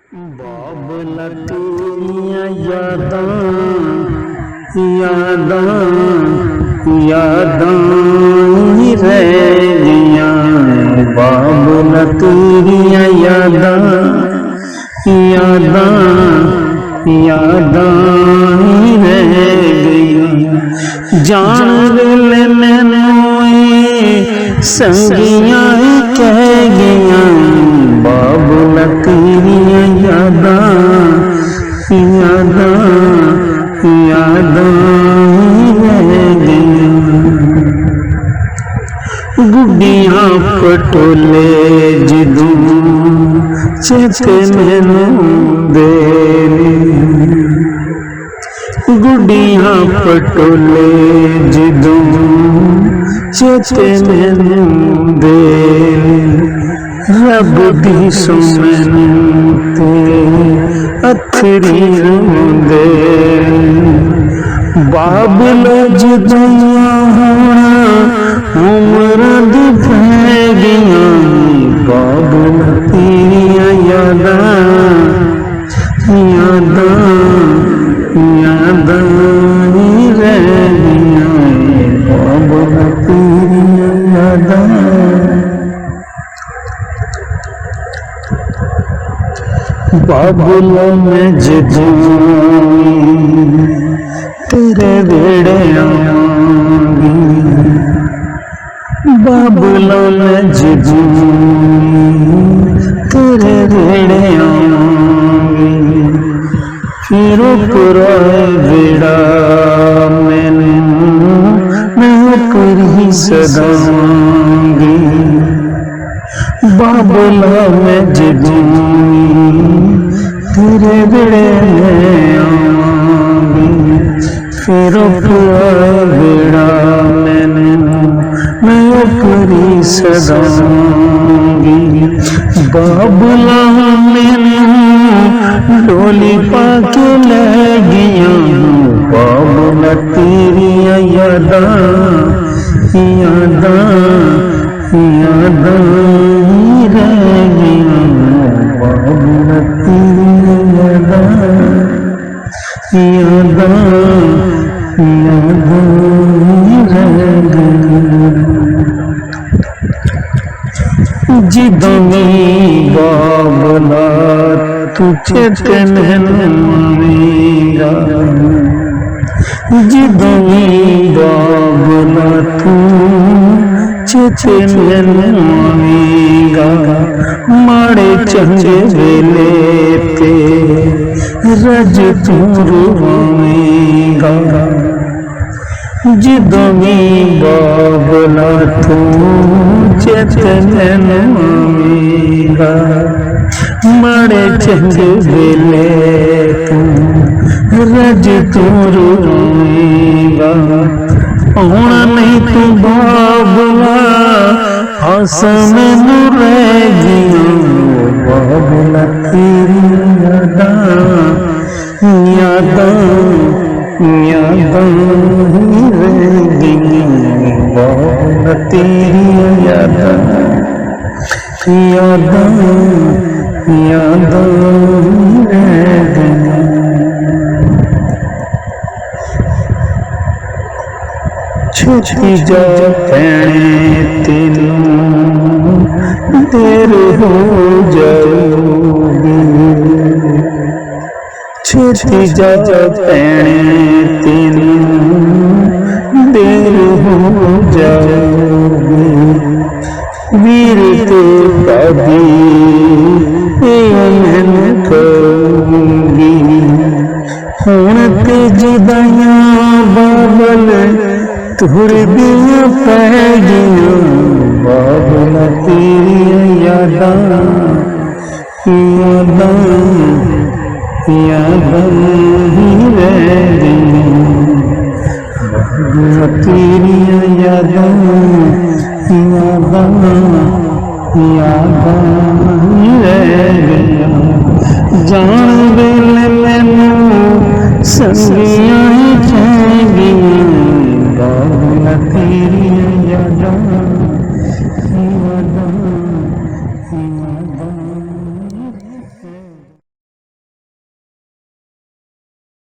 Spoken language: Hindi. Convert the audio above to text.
बाबला तेरियां यादां यादां यादां ही रह गईयां। बाबला तेरियां यादां यादां यादां ही रह गईयां। जान वेले मैनूं संगियां कह गईयां। बाबला तेरियां यादां यादां यादां रह गईयां। गुड्डियां पटोले जदों चेते मैनूं दे, गुड्डियां पटोले जदों चेते मैनूं दे। रब दी सुमन ते अखरी रोंदे। बाबला जदों होना उम्र दी पै गईयां। बाबला तेरियां यादां यादां यादां ही रह गईयां। बाबला तेरियां यादां। बाबला मैं जदों तेरे वेड़े आवांगी। बाबला मैं जदों तेरे वेड़े आवांगी। फिर पुराए वेड़ा मैनूं मैं ऊपर ही सदावांगी। बाबला मैं जदों तेरे वेड़े में आवांगी। फिर पुराए वेड़ा मैनूं मैं ऊपर ही सदावांगी। बाबला मैनूं डोली पाके ले गईयां। बाबला तेरियां यादां यादां यादां ही रह गईयां। बाबला तेरियां यादां यादां यादां ही रह गईयां। जदों बाबला तू चेते मैनूं आवेगा। जदों बाबला तू चेते मैनूं आवेगा। माड़े चंगे वेले ते रज तू रुवावेगा। जदों बाबला तू चेते मैनूं आवेगा। माड़े चंगे वेले तू रज तू रुवावेगा। आउणा नहीं तू बाबला आस मैनूं रह गईयां। बाबला तेरियां यादां यादां यादां ही रह गईयां। बाबला तेरियां यादां यादां यादां ही रह गईयां। छुट्टी जा भैणे तेनूं देर हो जाऊगी। छुट्टी जा भैणे तेनूं देर हो जाऊगी। वीर ते भाभी मैनूं कहूंगी। हुण ते जुदाइयां बाबल तुर दियां पै गईयां। बाबला तेरियां यादां यादां यादां ही रह गईयां। बाबला तेरियां यादां यादां यादां ही रह गईयां। जान वेले मैनूं संगी